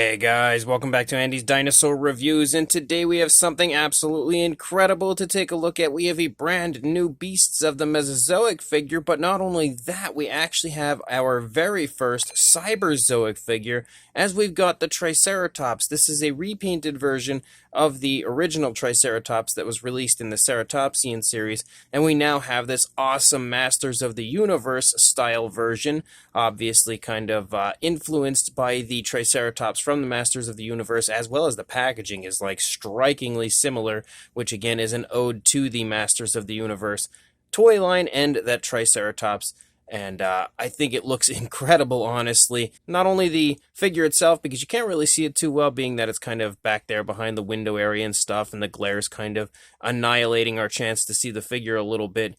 Hey guys, welcome back to Andy's Dinosaur Reviews, and today we have something absolutely incredible to take a look at. We have a brand new Beasts of the Mesozoic figure, but not only that, we actually have our very first Cyberzoic figure, as we've got the Triceratops. This is a repainted version of the original Triceratops that was released in the Ceratopsian series, and we now have this awesome Masters of the Universe style version, obviously kind of influenced by the Triceratops from the Masters of the Universe, as well as the packaging is like strikingly similar, which again is an ode to the Masters of the Universe toy line and that Triceratops. And I think it looks incredible, honestly. Not only the figure itself, because you can't really see it too well, being that it's kind of back there behind the window area and stuff, and the glare's kind of annihilating our chance to see the figure a little bit.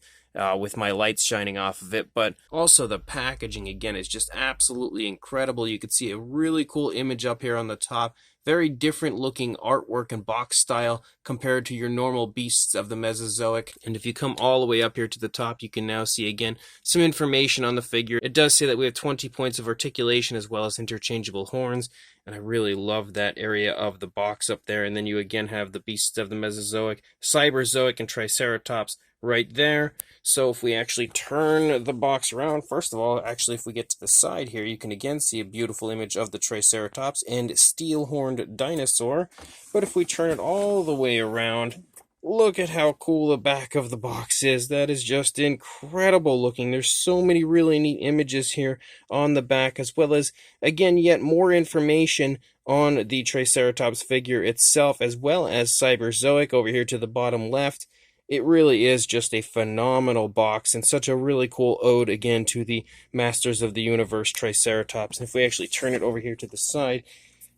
With my lights shining off of it, but also the packaging again is just absolutely incredible. You can see a really cool image up here on the top, very different looking artwork and box style compared to your normal Beasts of the Mesozoic. And if you come all the way up here to the top, you can now see again some information on the figure. It does say that we have 20 points of articulation as well as interchangeable horns, and I really love that area of the box up there. And then you again have the Beasts of the Mesozoic, Cyberzoic, and Triceratops right there. So if we actually turn the box around, first of all, actually if we get to the side here, you can again see a beautiful image of the Triceratops and Steelhorned Dinosaur. But if we turn it all the way around, look at how cool the back of the box is. That is just incredible looking. There's so many really neat images here on the back, as well as, again, yet more information on the Triceratops figure itself, as well as Cyberzoic over here to the bottom left. It really is just a phenomenal box and such a really cool ode again to the Masters of the Universe Triceratops. And if we actually turn it over here to the side,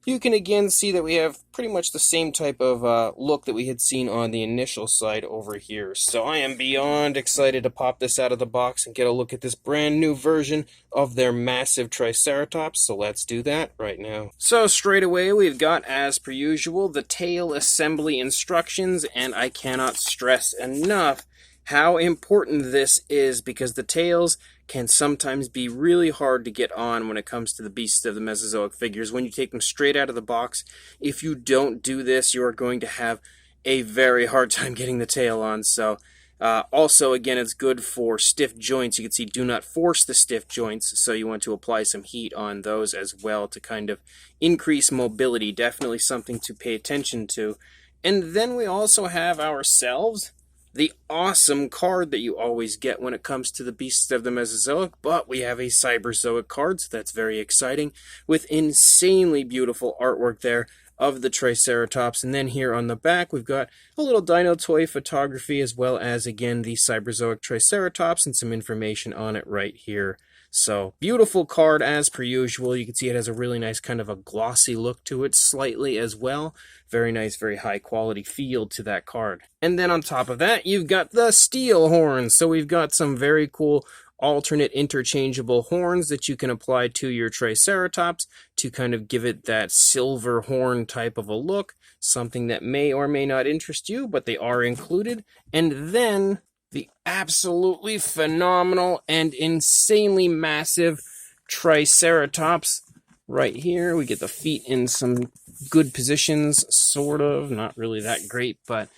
you can again see that we have pretty much the same type of look that we had seen on the initial side over here. So I am beyond excited to pop this out of the box and get a look at this brand new version of their massive Triceratops. So let's do that right now. So straight away we've got, as per usual, the tail assembly instructions, and I cannot stress enough how important this is, because the tails can sometimes be really hard to get on when it comes to the Beasts of the Mesozoic figures. When you take them straight out of the box, if you don't do this, you are going to have a very hard time getting the tail on. So also, again, it's good for stiff joints. You can see do not force the stiff joints, so you want to apply some heat on those as well to kind of increase mobility. Definitely something to pay attention to. And then we also have ourselves the awesome card that you always get when it comes to the Beasts of the Mesozoic, but we have a Cyberzoic card, so that's very exciting, with insanely beautiful artwork there of the Triceratops. And then here on the back, we've got a little dino toy photography, as well as, again, the Cyberzoic Triceratops and some information on it right here. So, beautiful card as per usual. You can see it has a really nice kind of a glossy look to it, slightly as well. Very nice, very high quality feel to that card. And then on top of that, you've got the Steelhorn. So we've got some very cool alternate interchangeable horns that you can apply to your Triceratops to kind of give it that silver horn type of a look. Something that may or may not interest you, but they are included. And then the absolutely phenomenal and insanely massive Triceratops right here. We get the feet in some good positions, sort of. Not really that great, but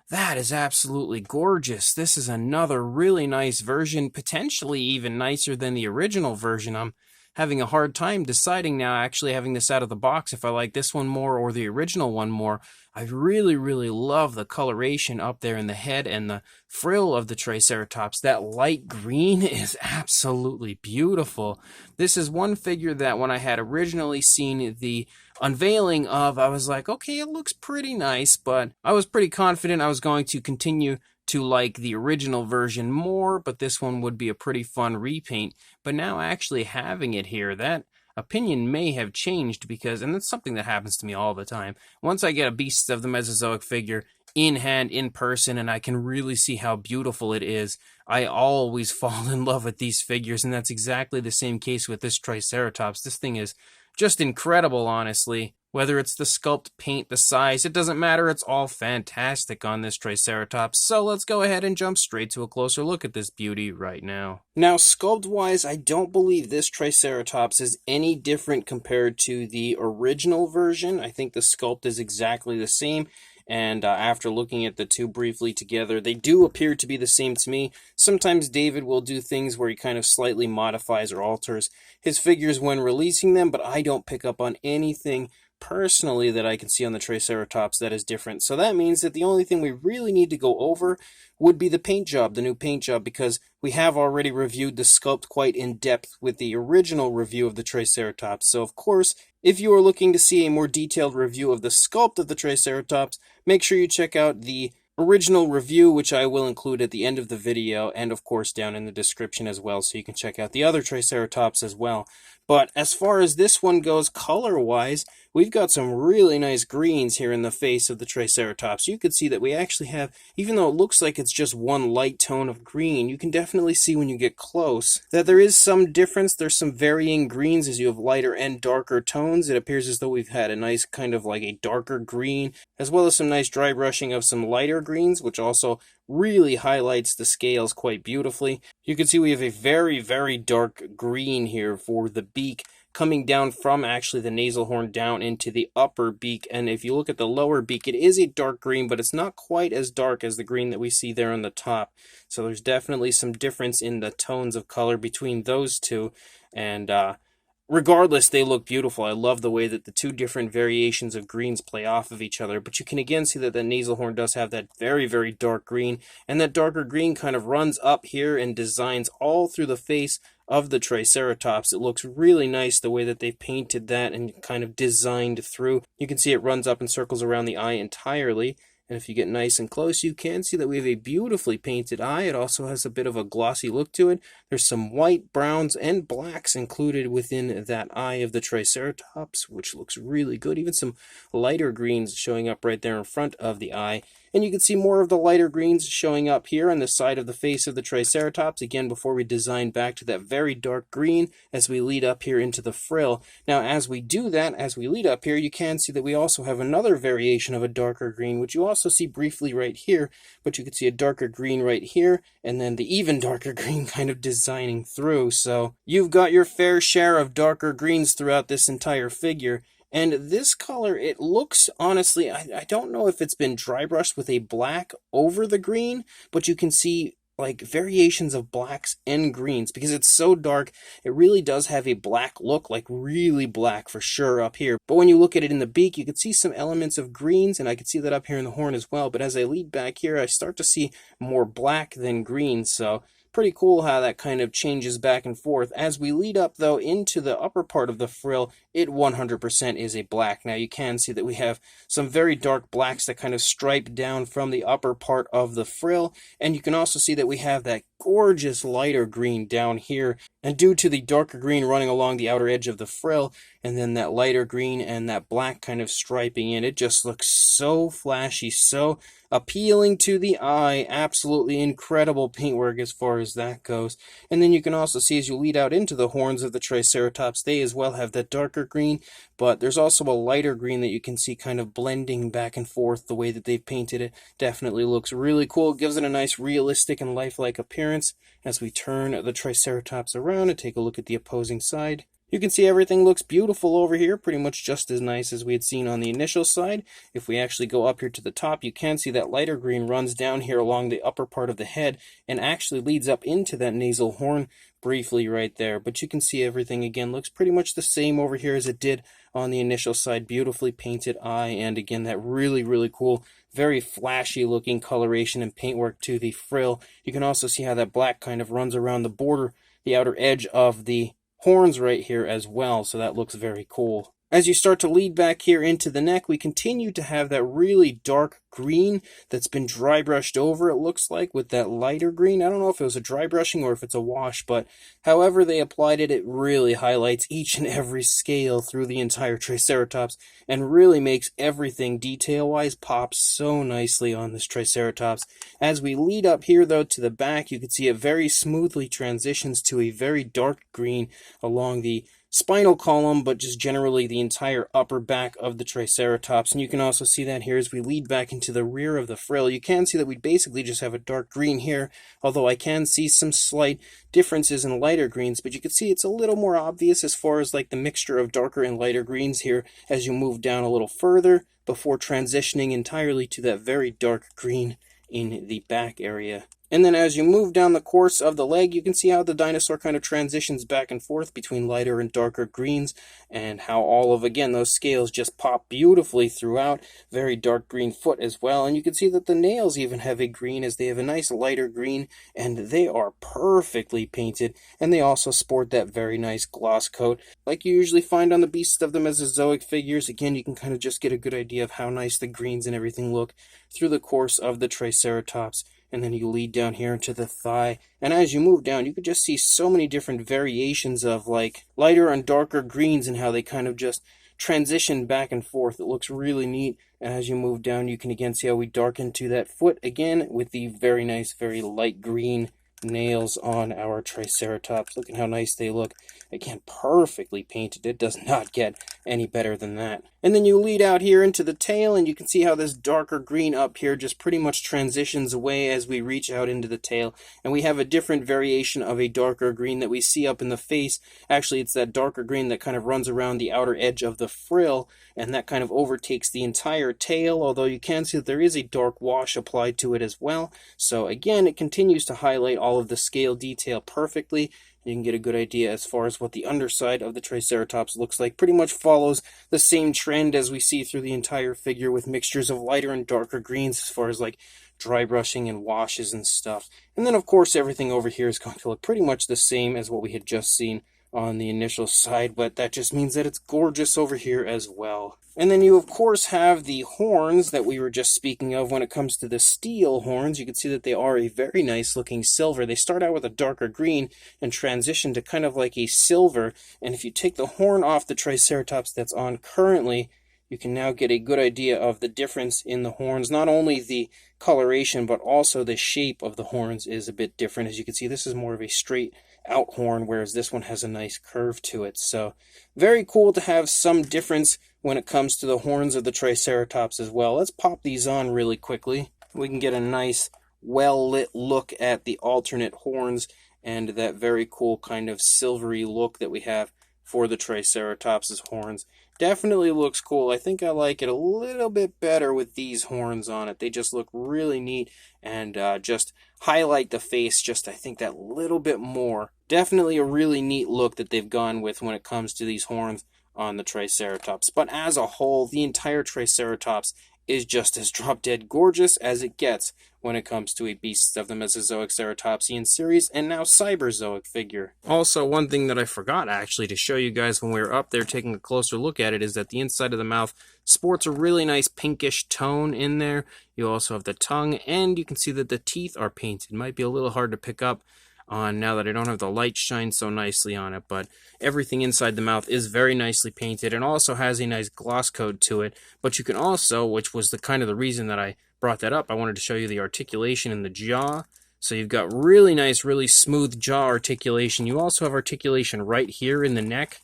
that is absolutely gorgeous. This is another really nice version, potentially even nicer than the original version. I'm having a hard time deciding now, actually having this out of the box, if I like this one more or the original one more. I really, really love the coloration up there in the head and the frill of the Triceratops. That light green is absolutely beautiful. This is one figure that when I had originally seen the unveiling of, I was like, okay, it looks pretty nice, but I was pretty confident I was going to continue to like the original version more, but this one would be a pretty fun repaint. But now actually having it here, that opinion may have changed, because, and that's something that happens to me all the time, once I get a Beasts of the Mesozoic figure in hand, in person, and I can really see how beautiful it is, I always fall in love with these figures, and that's exactly the same case with this Triceratops. This thing is just incredible, honestly. Whether it's the sculpt, paint, the size, it doesn't matter, it's all fantastic on this Triceratops. So let's go ahead and jump straight to a closer look at this beauty right now. Now, sculpt-wise, I don't believe this Triceratops is any different compared to the original version. I think the sculpt is exactly the same. And after looking at the two briefly together, they do appear to be the same to me. Sometimes David will do things where he kind of slightly modifies or alters his figures when releasing them, but I don't pick up on anything personally that I can see on the Triceratops that is different. So that means that the only thing we really need to go over would be the paint job, the new paint job, because we have already reviewed the sculpt quite in depth with the original review of the Triceratops. So of course, if you are looking to see a more detailed review of the sculpt of the Triceratops, make sure you check out the original review, which I will include at the end of the video, and of course down in the description as well, so you can check out the other Triceratops as well. But as far as this one goes, color-wise, we've got some really nice greens here in the face of the Triceratops. You can see that we actually have, even though it looks like it's just one light tone of green, you can definitely see when you get close that there is some difference. There's some varying greens as you have lighter and darker tones. It appears as though we've had a nice kind of like a darker green, as well as some nice dry brushing of some lighter greens, which also really highlights the scales quite beautifully. You can see we have a very, very dark green here for the beak, coming down from actually the nasal horn down into the upper beak. And if you look at the lower beak, it is a dark green, but it's not quite as dark as the green that we see there on the top. So there's definitely some difference in the tones of color between those two. And regardless, they look beautiful. I love the way that the two different variations of greens play off of each other. But you can again see that the nasal horn does have that very, very dark green. And that darker green kind of runs up here and designs all through the face of the Triceratops. It looks really nice the way that they've painted that and kind of designed through. You can see it runs up and circles around the eye entirely. And if you get nice and close, you can see that we have a beautifully painted eye. It also has a bit of a glossy look to it. There's some white, browns, and blacks included within that eye of the Triceratops, which looks really good. Even some lighter greens showing up right there in front of the eye. And you can see more of the lighter greens showing up here on the side of the face of the Triceratops, again, before we design back to that very dark green as we lead up here into the frill. Now, as we do that, as we lead up here, you can see that we also have another variation of a darker green, which you also see briefly right here, but you can see a darker green right here, and then the even darker green kind of designing through. So you've got your fair share of darker greens throughout this entire figure. And this color, it looks, honestly, I don't know if it's been dry brushed with a black over the green, but you can see like variations of blacks and greens because it's so dark. It really does have a black look, like really black for sure up here. But when you look at it in the beak, you can see some elements of greens, and I can see that up here in the horn as well. But as I lead back here, I start to see more black than green. So pretty cool how that kind of changes back and forth. As we lead up, though, into the upper part of the frill, it 100% is a black. Now, you can see that we have some very dark blacks that kind of stripe down from the upper part of the frill, and you can also see that we have that gorgeous lighter green down here, and due to the darker green running along the outer edge of the frill, and then that lighter green and that black kind of striping in, it just looks so flashy, so appealing to the eye. Absolutely incredible paintwork as far as that goes. And then you can also see as you lead out into the horns of the Triceratops, they as well have that darker green, but there's also a lighter green that you can see kind of blending back and forth. The way that they've painted it definitely looks really cool. It gives it a nice realistic and lifelike appearance. As we turn the Triceratops around and take a look at the opposing side, you can see everything looks beautiful over here, pretty much just as nice as we had seen on the initial side. If we actually go up here to the top, you can see that lighter green runs down here along the upper part of the head and actually leads up into that nasal horn briefly right there. But you can see everything again looks pretty much the same over here as it did on the initial side. Beautifully painted eye, and again that really, really cool, very flashy looking coloration and paintwork to the frill. You can also see how that black kind of runs around the border, the outer edge of the horns right here as well, so that looks very cool. As you start to lead back here into the neck, we continue to have that really dark green that's been dry brushed over, it looks like, with that lighter green. I don't know if it was a dry brushing or if it's a wash, but however they applied it, it really highlights each and every scale through the entire Triceratops and really makes everything detail-wise pop so nicely on this Triceratops. As we lead up here, though, to the back, you can see it very smoothly transitions to a very dark green along the spinal column, but just generally the entire upper back of the Triceratops. And you can also see that here as we lead back into the rear of the frill. You can see that we basically just have a dark green here, although I can see some slight differences in lighter greens, but you can see it's a little more obvious as far as like the mixture of darker and lighter greens here as you move down a little further before transitioning entirely to that very dark green in the back area. And then as you move down the course of the leg, you can see how the dinosaur kind of transitions back and forth between lighter and darker greens, and how all of, again, those scales just pop beautifully throughout. Very dark green foot as well, and you can see that the nails even have a green, as they have a nice lighter green, and they are perfectly painted, and they also sport that very nice gloss coat like you usually find on the beasts of the Mesozoic figures. Again, you can kind of just get a good idea of how nice the greens and everything look through the course of the Triceratops. And then you lead down here into the thigh, and as you move down, you could just see so many different variations of like lighter and darker greens and how they kind of just transition back and forth. It looks really neat. And as you move down, you can again see how we darken to that foot again with the very nice, very light green nails on our Triceratops. Look at how nice they look. Again, perfectly painted. It does not get any better than that. And then you lead out here into the tail, and you can see how this darker green up here just pretty much transitions away as we reach out into the tail. And we have a different variation of a darker green that we see up in the face. Actually, it's that darker green that kind of runs around the outer edge of the frill, and that kind of overtakes the entire tail, although you can see that there is a dark wash applied to it as well. So again, it continues to highlight all of the scale detail perfectly. You can get a good idea as far as what the underside of the Triceratops looks like. Pretty much follows the same trend as we see through the entire figure, with mixtures of lighter and darker greens as far as like dry brushing and washes and stuff. And then of course everything over here is going to look pretty much the same as what we had just seen on the initial side, but that just means that it's gorgeous over here as well. And then you of course have the horns that we were just speaking of. When it comes to the Steelhorns, you can see that they are a very nice looking silver. They start out with a darker green and transition to kind of like a silver, and if you take the horn off the Triceratops that's on currently, you can now get a good idea of the difference in the horns. Not only the coloration, but also the shape of the horns is a bit different. As you can see, this is more of a straight out horn, whereas this one has a nice curve to it. So very cool to have some difference when it comes to the horns of the Triceratops as well. Let's pop these on really quickly. We can get a nice well-lit look at the alternate horns and that very cool kind of silvery look that we have for the Triceratops' horns. Definitely looks cool. I think I like it a little bit better with these horns on it. They just look really neat and just highlight the face just, I think, that little bit more. Definitely a really neat look that they've gone with when it comes to these horns on the Triceratops. But as a whole, the entire Triceratops is just as drop-dead gorgeous as it gets when it comes to a Beasts of the Mesozoic Ceratopsian series and now Cyberzoic figure. Also, one thing that I forgot actually to show you guys when we were up there taking a closer look at it is that the inside of the mouth sports a really nice pinkish tone in there. You also have the tongue, and you can see that the teeth are painted. Might be a little hard to pick up on now that I don't have the light shine so nicely on it, but everything inside the mouth is very nicely painted and also has a nice gloss coat to it. But you can also, which was the kind of the reason that I brought that up, I wanted to show you the articulation in the jaw. So you've got really nice, really smooth jaw articulation. You also have articulation right here in the neck.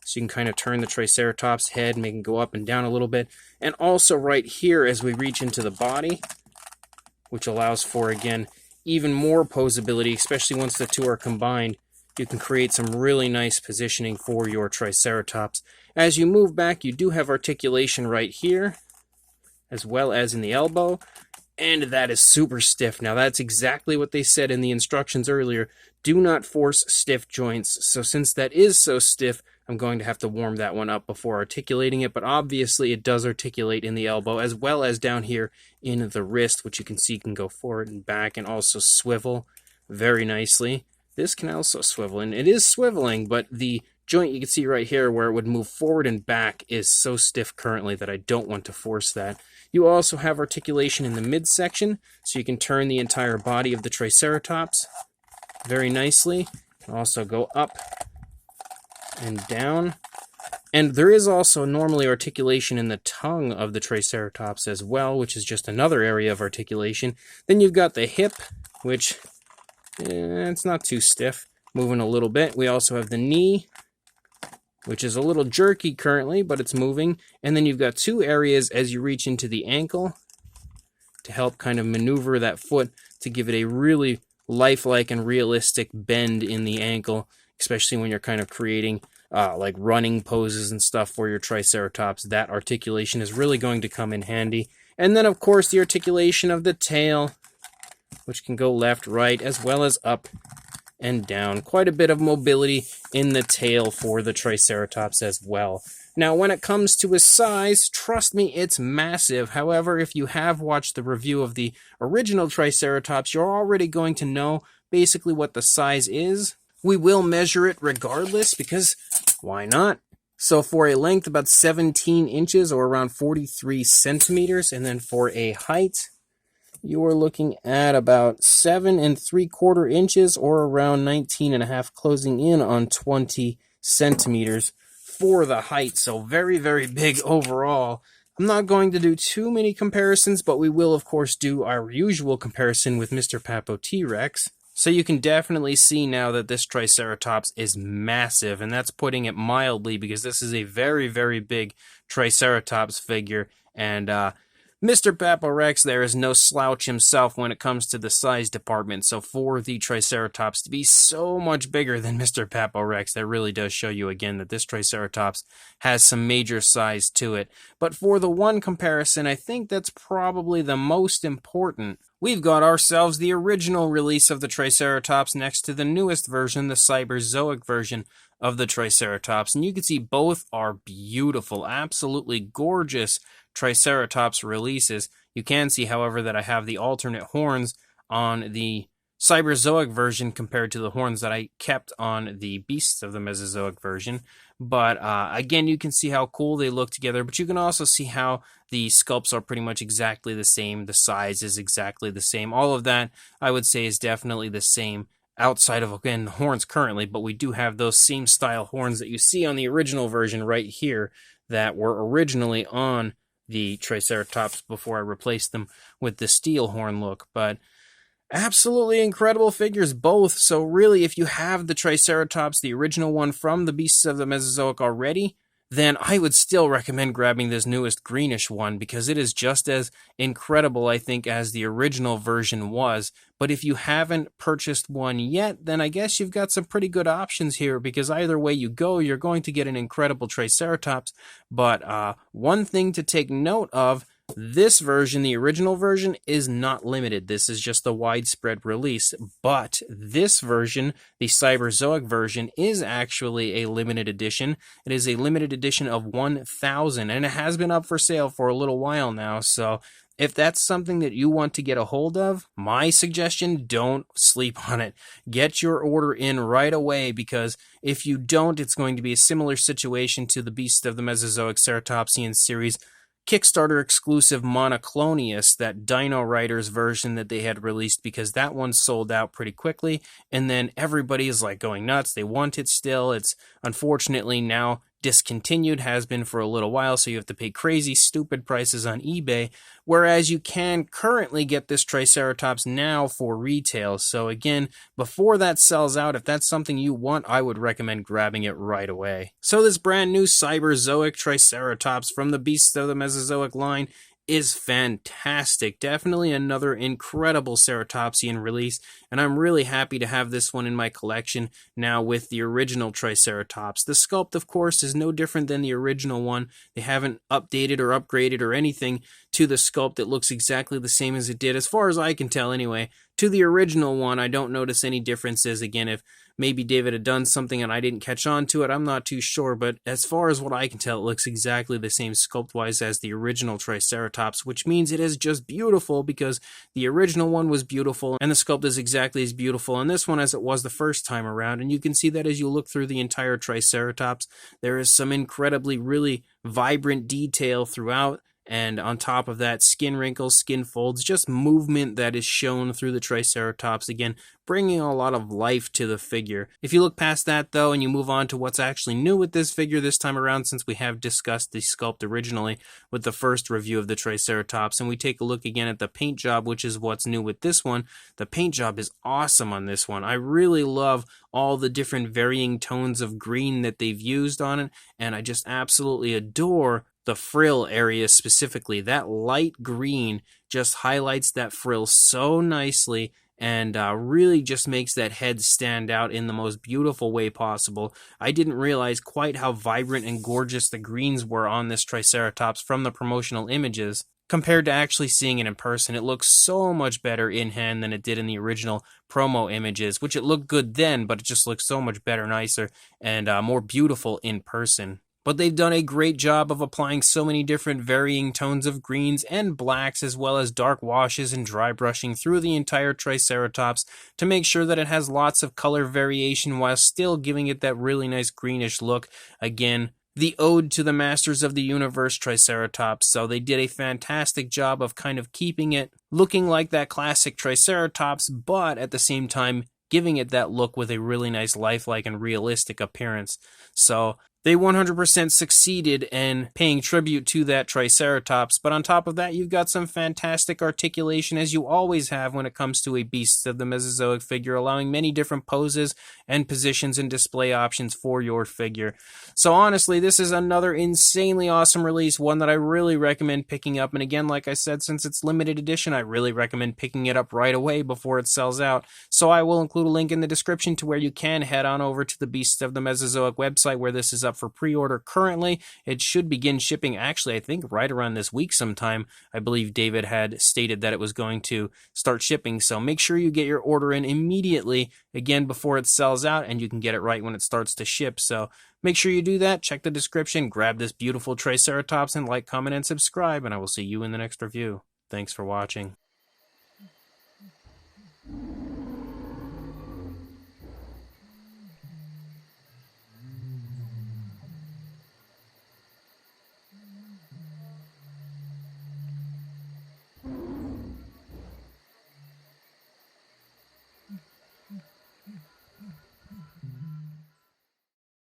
So you can kind of turn the Triceratops head, make it go up and down a little bit. And also right here as we reach into the body, which allows for, again, even more posability, especially once the two are combined. You can create some really nice positioning for your Triceratops. As you move back, you do have articulation right here, as well as in the elbow, and that is super stiff. Now that's exactly what they said in the instructions earlier. Do not force stiff joints. So since that is so stiff, I'm going to have to warm that one up before articulating it, but obviously it does articulate in the elbow as well as down here in the wrist, which you can see can go forward and back and also swivel very nicely. This can also swivel, and it is swiveling, but the joint you can see right here where it would move forward and back is so stiff currently that I don't want to force that. You also have articulation in the midsection, so you can turn the entire body of the Triceratops very nicely. You can also go up and down. And there is also normally articulation in the tongue of the Triceratops as well, which is just another area of articulation. Then you've got the hip, which it's not too stiff, moving a little bit. We also have the knee, which is a little jerky currently, but it's moving. And then you've got two areas as you reach into the ankle to help kind of maneuver that foot to give it a really lifelike and realistic bend in the ankle, especially when you're kind of creating like running poses and stuff for your Triceratops. That articulation is really going to come in handy. And then, of course, the articulation of the tail, which can go left, right, as well as up and down. Quite a bit of mobility in the tail for the Triceratops as well. Now, when it comes to his size, trust me, it's massive. However, if you have watched the review of the original Triceratops, you're already going to know basically what the size is. We will measure it regardless, because why not? So for a length, about 17 inches or around 43 centimeters, and then for a height, you are looking at about 7 3/4 inches or around 19.5, closing in on 20 centimeters for the height. So very, very big overall. I'm not going to do too many comparisons, but we will, of course, do our usual comparison with Mr. Papo T-Rex. So you can definitely see now that this Triceratops is massive, and that's putting it mildly, because this is a very, very big Triceratops figure, and Mr. Papo-Rex there is no slouch himself when it comes to the size department. So for the Triceratops to be so much bigger than Mr. Papo-Rex, that really does show you again that this Triceratops has some major size to it. But for the one comparison, I think that's probably the most important. We've got ourselves the original release of the Triceratops next to the newest version, the Cyberzoic version of the Triceratops. And you can see both are beautiful, absolutely gorgeous Triceratops releases. You can see, however, that I have the alternate horns on the Cyberzoic version compared to the horns that I kept on the Beasts of the Mesozoic version. But again, you can see how cool they look together, but you can also see how the sculpts are pretty much exactly the same. The size is exactly the same. All of that, I would say, is definitely the same outside of, again, the horns currently, but we do have those same style horns that you see on the original version right here that were originally on the Triceratops before I replaced them with the Steelhorn look. But absolutely incredible figures both. So really, if you have the Triceratops, the original one from the Beasts of the Mesozoic already, then I would still recommend grabbing this newest greenish one, because it is just as incredible, I think, as the original version was. But if you haven't purchased one yet, then I guess you've got some pretty good options here, because either way you go, you're going to get an incredible Triceratops. But one thing to take note of, this version, the original version, is not limited. This is just a widespread release. But this version, the Cyberzoic version, is actually a limited edition. It is a limited edition of 1,000, and it has been up for sale for a little while now. So if that's something that you want to get a hold of, my suggestion, don't sleep on it. Get your order in right away, because if you don't, it's going to be a similar situation to the Beast of the Mesozoic Ceratopsian series Kickstarter exclusive Monoclonius, that Dino Riders version that they had released, because that one sold out pretty quickly, and then everybody is like going nuts. They want it still. It's unfortunately now discontinued, has been for a little while, so you have to pay crazy, stupid prices on eBay, whereas you can currently get this Triceratops now for retail. So again, before that sells out, if that's something you want, I would recommend grabbing it right away. So this brand new Cyberzoic Triceratops from the Beasts of the Mesozoic line is fantastic. Definitely another incredible Ceratopsian release, and I'm really happy to have this one in my collection now with the original Triceratops. The sculpt, of course, is no different than the original one. They haven't updated or upgraded or anything to the sculpt. It looks exactly the same as it did, as far as I can tell anyway. To the original one, I don't notice any differences. Again, if maybe David had done something and I didn't catch on to it, I'm not too sure, but as far as what I can tell, it looks exactly the same sculpt-wise as the original Triceratops, which means it is just beautiful, because the original one was beautiful, and the sculpt is exactly as beautiful in this one as it was the first time around. And you can see that as you look through the entire Triceratops, there is some incredibly, really vibrant detail throughout, And on top of that, skin wrinkles, skin folds, just movement that is shown through the Triceratops, again, bringing a lot of life to the figure. If you look past that, though, and you move on to what's actually new with this figure this time around, since we have discussed the sculpt originally with the first review of the Triceratops, and we take a look again at the paint job, which is what's new with this one, the paint job is awesome on this one. I really love all the different varying tones of green that they've used on it, and I just absolutely adore the frill area specifically. That light green just highlights that frill so nicely and really just makes that head stand out in the most beautiful way possible. I didn't realize quite how vibrant and gorgeous the greens were on this Triceratops from the promotional images. Compared to actually seeing it in person, it looks so much better in hand than it did in the original promo images, which it looked good then, but it just looks so much better, nicer, and more beautiful in person. But they've done a great job of applying so many different varying tones of greens and blacks, as well as dark washes and dry brushing through the entire Triceratops to make sure that it has lots of color variation while still giving it that really nice greenish look. Again, the ode to the masters of the universe Triceratops. So they did a fantastic job of kind of keeping it looking like that classic Triceratops, but at the same time giving it that look with a really nice lifelike and realistic appearance. So they 100% succeeded in paying tribute to that Triceratops, but on top of that, you've got some fantastic articulation, as you always have when it comes to a Beasts of the Mesozoic figure, allowing many different poses and positions and display options for your figure. So honestly, this is another insanely awesome release, one that I really recommend picking up, and again, like I said, since it's limited edition, I really recommend picking it up right away before it sells out. So I will include a link in the description to where you can head on over to the Beasts of the Mesozoic website, where this is up for pre-order currently. It should begin shipping actually, I think, right around this week sometime. I believe David had stated that it was going to start shipping, so make sure you get your order in immediately, again, before it sells out, and you can get it right when it starts to ship. So make sure you do that. Check the description, grab this beautiful Triceratops, and like, comment, and subscribe, and I will see you in the next review. Thanks for watching.